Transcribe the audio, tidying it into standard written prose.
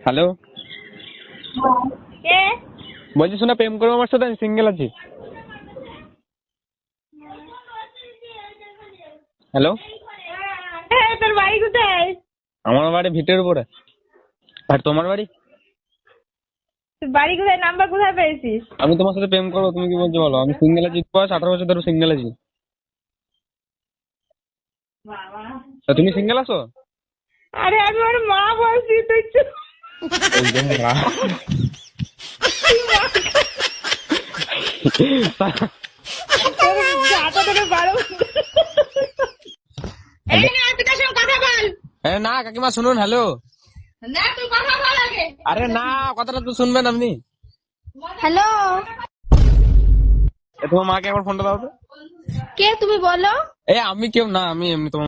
Hello, কে? বলছি শোনা, প্রেম করবো আমার সাথে? আমি সিঙ্গেল আছি। হ্যালো, তোর বাড়ি কোথায়? আমার বাড়ি ভিটের উপরে। আর তোমার বাড়ি? তোর বাড়ি কোথায়? নাম্বার কোথায় পেয়েছিস? আমি তোমার সাথে প্রেম করবো, তুমি কি বলছো বলো? আমি সিঙ্গেল আছি, বয়স 18 বছর ধরে সিঙ্গেল আছি। তা তুমি সিঙ্গেল আছো? আরে আমি ওর মা বলছি, তুই চুপ। তোর ঝাঁটা তোকে বারো। এই না, তুই কার সঙ্গে কথা বল। না কাকিমা শুনুন। হ্যালো, না তুই কথা বল আগে। আরে না, কথাটা তো শুনবেন আপনি। হ্যালো, তোমার মাকে একবার ফোনটা দাও তো। কে তুমি বলো? আমি কেউ না, আমি এমনি তোমার